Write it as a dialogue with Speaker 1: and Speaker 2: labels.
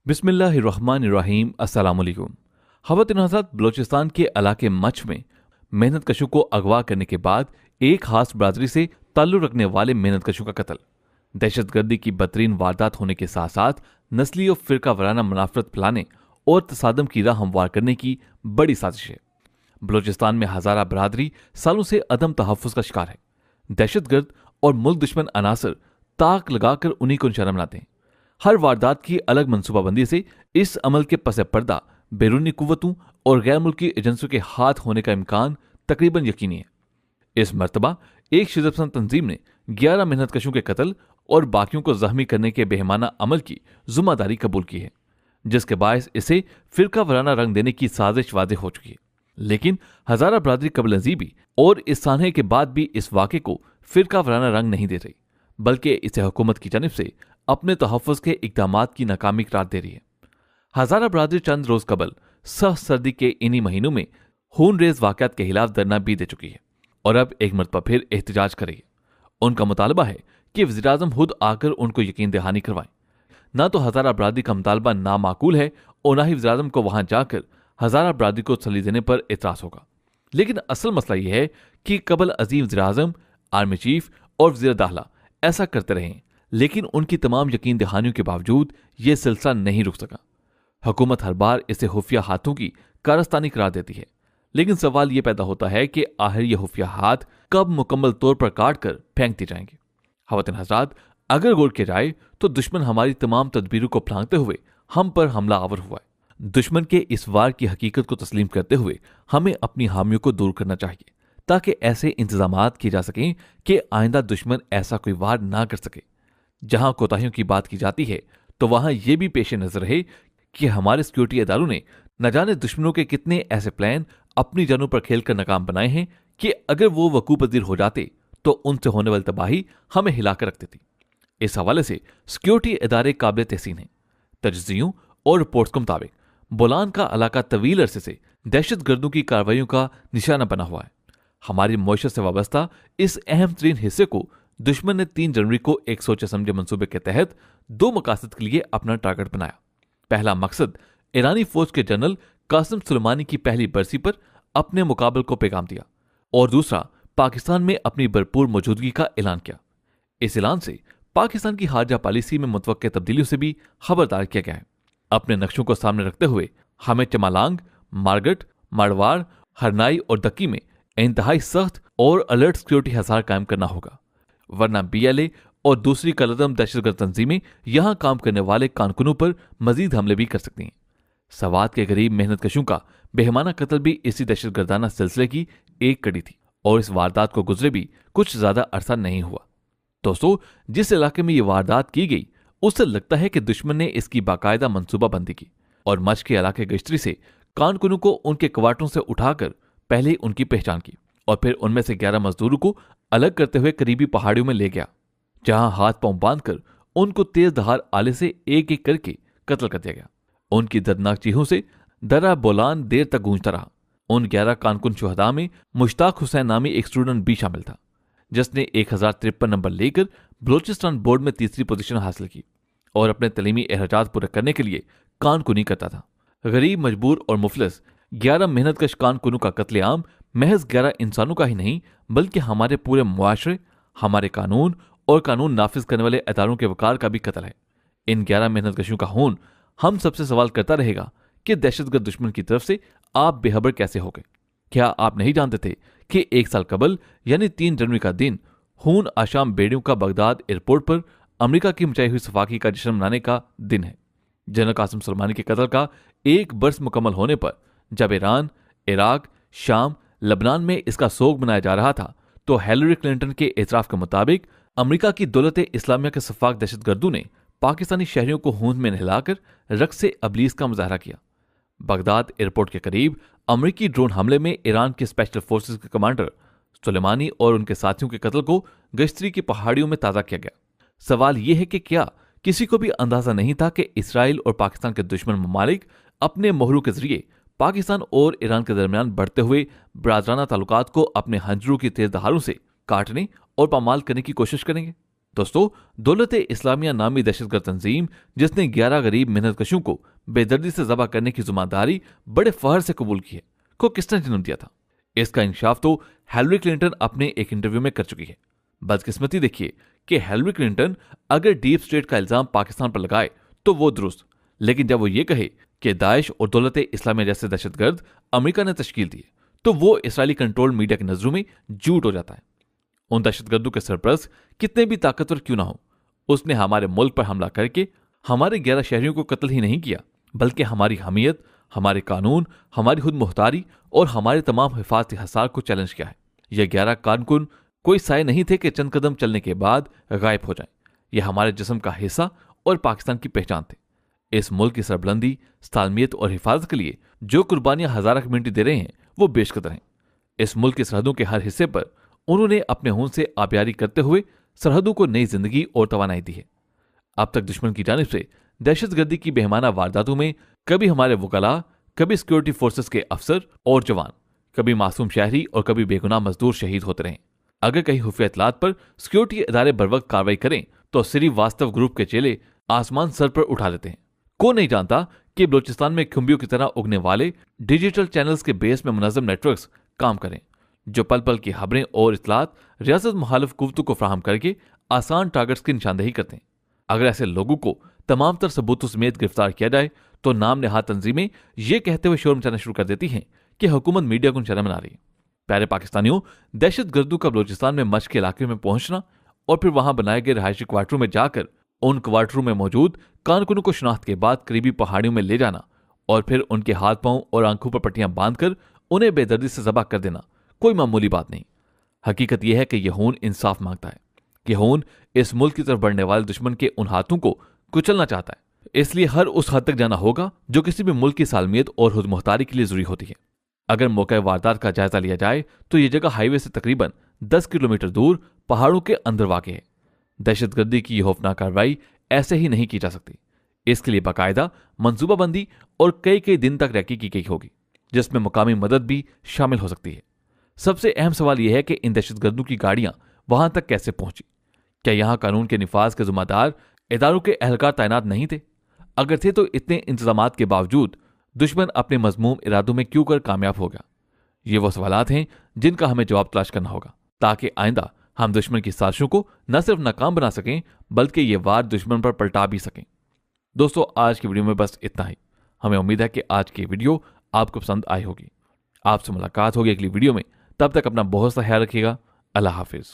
Speaker 1: बिस्मिल्लाहिर्रहमानिर्रहीम। अस्सलाम वालेकुम। खवातीन हज़रात, बलोचिस्तान के इलाके मच में मेहनत कशों को अगवा करने के बाद एक खास बरादरी से ताल्लुक़ रखने वाले मेहनत कशों का कत्ल दहशतगर्दी की बदतरीन वारदात होने के साथ साथ नस्ली और फिरका वाराना मुनाफरत फैलाने और तसादम की राह हमवार करने की बड़ी साजिश है। बलोचिस्तान में हजारा बरादरी सालों से अदम तहफ़्फ़ुज़ का शिकार है। दहशतगर्द और मुल्क दुश्मन अनासर ताक लगाकर उन्हीं को निशाना बनाते हैं। हर वारदात की अलग मनसूबाबंदी से इस अमल के पस पर्दा बैरूनी कुव्वतों और गैर मुल्की एजेंसियों के हाथ होने का इम्कान तकरीबन यकीनी है। इस मर्तबा एक शिदतपसंद तंजीम ने 11 मेहनतकशों के कत्ल और बाकियों को जख्मी करने के बेहमाना अमल की जिम्मेदारी कबूल की है, जिसके बायस इसे फिरका वराना रंग देने की साजिश वाज़ेह हो चुकी है। लेकिन हजारा बरादरी कबल नजीबी और इस सानहे के बाद भी इस वाक़े को फिरका वराना रंग नहीं दे रही, बल्कि इसे हुकूमत की जानिब से अपने तहफ़्फ़ुज़ के इक़दामात की नाकामी करार दे रही है। हजारा बरादरी चंद रोज कबल सख्त सर्दी के इन्हीं महीनों में खून रेज वाक़यात के खिलाफ धरना भी दे चुकी है और अब एक मरतबा फिर एहतजाज कर रही है। उनका मुतालबा है कि वज़ीर-ए-आज़म खुद आकर उनको यकीन दहानी करवाएं। ना तो हजारा बरादरी का मुतालबा नामाकूल है और ना ही वज़ीर-ए-आज़म को वहां जाकर हजारा बरादरी को तसल्ली देने पर एतराज़ होगा। लेकिन असल मसला यह है कि कबल अजीम वज़ीर-ए-आज़म, आर्मी चीफ और वज़ीर दाखिला ऐसा करते रहे, लेकिन उनकी तमाम यकीन दहानियों के बावजूद यह सिलसिला नहीं रुक सका। हुकूमत हर बार इसे खुफिया हाथों की कारस्तानी करार देती है, लेकिन सवाल यह पैदा होता है कि आखिर ये खुफिया हाथ कब मुकम्मल तौर पर काट कर फेंक दिए जाएंगे। खवातीन हज़रात, अगर गौर किया जाए तो दुश्मन हमारी तमाम तदबीरों को फलांगते हुए हम पर हमला आवर हुआ है। दुश्मन के इस वार की हकीकत को तस्लीम करते हुए हमें अपनी हामियों को दूर करना चाहिए, ताकि ऐसे इंतजामात किए जा सकें कि आइंदा दुश्मन ऐसा कोई वार ना कर सके। जहां कोताहियों की बात की जाती है तो वहां यह भी पेश नजर है कि हमारे सिक्योरिटी इदारों ने न जाने दुश्मनों के कितने ऐसे प्लान अपनी जानों पर खेलकर नाकाम बनाए हैं कि अगर वो वकूअ पज़ीर हो जाते तो उनसे होने वाली तबाही हमें हिलाकर रख देती। इस हवाले से सिक्योरिटी इदारे काबिल तहसीन हैं। तजज़ियों और रिपोर्ट्स के मुताबिक बोलान का इलाका तवील अरसे से दहशतगर्दों की कार्रवाइयों का निशाना बना हुआ है। हमारी मईशत से वाबस्ता इस अहम तरीन हिस्से को दुश्मन ने 3 जनवरी को एक सोचे समझे मंसूबे के तहत 2 मकासद के लिए अपना टारगेट बनाया। पहला मकसद ईरानी फौज के जनरल कासिम सुलेमानी की पहली बरसी पर अपने मुकाबले को पैगाम दिया और दूसरा पाकिस्तान में अपनी भरपूर मौजूदगी का ऐलान किया। इस ऐलान से पाकिस्तान की खारजा पॉलिसी में मुतवक्के तब्दीलियों से भी खबरदार किया गया है। अपने नक्शों को सामने रखते हुए हमें चमालांग, मारगट, मारवाड़, हरनाई और दक्की में इंतहाई सख्त और अलर्ट सिक्योरिटी हिसार कायम करना होगा, वरना BLA और दूसरी कलदम दहशतगर्द तंजीमें यहां काम करने वाले कारकुनों पर मजीद हमले भी कर सकती हैं। सवात के गरीब मेहनतकशों का बेहमाना कत्ल भी इसी दहशतगर्दाना सिलसिले की एक कड़ी थी और इस वारदात को गुजरे भी कुछ ज्यादा अरसा नहीं हुआ। दोस्तों, जिस इलाके में ये वारदात की गई उससे लगता है कि दुश्मन ने इसकी बाकायदा मनसूबाबंदी की और मच के इलाके गश्तरी से कारकुनों को उनके क्वार्टरों से उठाकर पहले उनकी पहचान की और फिर उनमें से 11 मजदूरों को अलग करते हुए करीबी पहाड़ियों में ले गया, जहां हाथ पांव बांधकर उनको तेज धार आले से एक एक करके कत्ल कर दिया गया। उनकी दर्दनाक चीखों से दर्रा बोलान देर तक गूंजता रहा। उन 11 कारकुन शुहदा में मुश्ताक हुसैन नामी एक स्टूडेंट भी शामिल था, जिसने 1053 नंबर लेकर बलोचिस्तान बोर्ड में तीसरी पोजीशन हासिल की और अपने तलीमी एहराज पूरे करने के लिए कानकुनी करता था। गरीब, मजबूर और मुफलिस 11 मेहनतकश कानकुनों का कत्लेआम महज 11 इंसानों का ही नहीं, बल्कि हमारे पूरे मुआशरे, हमारे कानून और कानून नाफिज करने वाले अदारों के वकार का भी कत्ल है। इन 11 मेहनतकशों का खून हम सबसे सवाल करता रहेगा कि दहशतगर्द दुश्मन की तरफ से आप बेखबर कैसे हो गए। क्या आप नहीं जानते थे कि 1 साल कबल यानी 3 जनवरी का दिन खून आशाम बेड़ियों का बगदाद एयरपोर्ट पर अमेरिका की मचाई हुई सफाकी का जश्न मनाने का दिन है। जनरल कासिम सुलेमानी के कत्ल का 1 बरस मुकम्मल होने पर जब ईरान, इराक, शाम, लबनान में इसका सोग मनाया जा रहा था, तो हिलरी क्लिंटन के एतराफ के मुताबिक अमेरिका की दौलत इस्लामिया के सफाक दहशतगर्दों ने पाकिस्तानी शहरियों को खून में नहलाकर रक्स अबलीस का मुजाहरा किया। बगदाद एयरपोर्ट के करीब अमेरिकी ड्रोन हमले में ईरान के स्पेशल फोर्सेस के कमांडर सुलेमानी और उनके साथियों के कत्ल को गश्तरी की पहाड़ियों में ताज़ा किया गया। सवाल यह है कि क्या किसी को भी अंदाजा नहीं था कि इसराइल और पाकिस्तान के दुश्मन ममालिक अपने मोहरों के जरिए पाकिस्तान और ईरान के दरमियान बढ़ते हुए बरादराना ताल्लुकात को अपने हंजरों की तेज दहारों से काटने और पामाल करने की कोशिश करेंगे। दोस्तों, दौलत इस्लामिया नामी दहशतगर्द तंजीम, जिसने 11 गरीब मेहनतकशों को बेदर्दी से ज़बह करने की जिम्मेदारी बड़े फहर से कबूल की है, को किसने जन्म दिया था? इसका इंशाफ तो हिलरी क्लिंटन अपने एक इंटरव्यू में कर चुकी है। बदकिस्मती देखिए कि हिलरी क्लिंटन अगर डीप स्टेट का इल्जाम पाकिस्तान पर लगाए तो वो दुरुस्त, लेकिन जब वो ये कहे कि दाइश और दौलत इस्लामिया जैसे दहशतगर्द अमेरिका ने तश्कील दिए, तो वो इसराइली कंट्रोल मीडिया की नजरों में झूठ हो जाता है। उन दहशतगर्दों के सरपरस्त कितने भी ताकतवर क्यों ना हो, उसने हमारे मुल्क पर हमला करके हमारे 11 शहरियों को कत्ल ही नहीं किया, बल्कि हमारी हमीयत, हमारे कानून, हमारी खुद मुख्तारी और हमारे तमाम हिफाजती हसार को चैलेंज किया है। ये 11 कारकुन कोई साए नहीं थे कि चंद कदम चलने के बाद गायब हो जाएं। ये हमारे जिस्म का हिस्सा और पाकिस्तान की पहचान थे। इस मुल्क की सरबलंदी, सालमियत और हिफाजत के लिए जो कुर्बानियां हजारा कम्युनिटी दे रहे हैं वो बेशकदर हैं। इस मुल्क की सरहदों के हर हिस्से पर उन्होंने अपने खून से आबियारी करते हुए सरहदों को नई जिंदगी और तवानाई दी है। अब तक दुश्मन की जानिब से दहशतगर्दी की बेहमाना वारदातों में कभी हमारे वकला, कभी सिक्योरिटी फोर्सेस के अफसर और जवान, कभी मासूम शहरी और कभी बेगुनाह मजदूर शहीद होते रहे। अगर कहीं खुफिया इतलात पर सिक्योरिटी इदारे बर वक्त कार्रवाई करें तो सिरी वास्तव ग्रुप के चेले आसमान सर पर उठा लेते हैं। कौन नहीं जानता कि बलूचिस्तान में खुम्बियों की तरह उगने वाले डिजिटल चैनल्स के बेस में मुनज़्ज़म नेटवर्क्स काम करें, जो पल पल की खबरें और इतलात रियासत मुखालिफ कुव्वतों को फ्राहम करके आसान टारगेट्स की निशानदेही करते हैं। अगर ऐसे लोगों को तमाम तर सबूतों समेत गिरफ्तार किया जाए तो नाम नेहाद तंजीमें ये कहते हुए शोर मचाना शुरू कर देती हैं कि हुकूमत मीडिया को निशाना बना रही है। प्यारे पाकिस्तानियों, दहशतगर्दों का बलूचिस्तान में मश्क के इलाके में पहुंचना और फिर वहां बनाए गए रहायशी क्वार्टरों में जाकर उन क्वार्टरों में मौजूद कारकुनों को शनाख्त के बाद करीबी पहाड़ियों में ले जाना और फिर उनके हाथ पांव और आंखों पर पट्टियां बांधकर उन्हें बेदर्दी से ज़बह कर देना कोई मामूली बात नहीं। हकीकत यह है कि यह खून इंसाफ मांगता है। यह खून इस मुल्क की तरफ बढ़ने वाले दुश्मन के उन हाथों को कुचलना चाहता है। इसलिए हर उस हद तक जाना होगा जो किसी भी मुल्क की सालमियत और खुद मुख्तारी के लिए जरूरी होती है। अगर मौका वारदात का जायजा लिया जाए तो यह जगह हाईवे से तकरीबन 10 किलोमीटर दूर पहाड़ों के अंदर वाक़ है। दहशतगर्दी की खौफनाक कार्रवाई ऐसे ही नहीं की जा सकती। इसके लिए बाकायदा मंसूबाबंदी और कई कई दिन तक रैकी की गई होगी, जिसमें मुकामी मदद भी शामिल हो सकती है। सबसे अहम सवाल यह है कि इन दहशतगर्दों की गाड़ियां वहां तक कैसे पहुंची? क्या यहां कानून के निफाज के जिम्मेदार इदारों के एहलकार तैनात नहीं थे? अगर थे तो इतने इंतजामात के बावजूद दुश्मन अपने मजमूम इरादों में क्यों कर कामयाब हो गया? ये वो सवालात हैं जिनका हमें जवाब तलाश करना होगा, ताकि आइंदा हम दुश्मन की साजिशों को न सिर्फ नाकाम बना सकें बल्कि ये वार दुश्मन पर पलटा भी सकें। दोस्तों, आज की वीडियो में बस इतना ही। हमें उम्मीद है कि आज की वीडियो आपको पसंद आई होगी। आपसे मुलाकात होगी अगली वीडियो में। तब तक अपना बहुत सा ख्याल रखिएगा। अल्लाह हाफिज।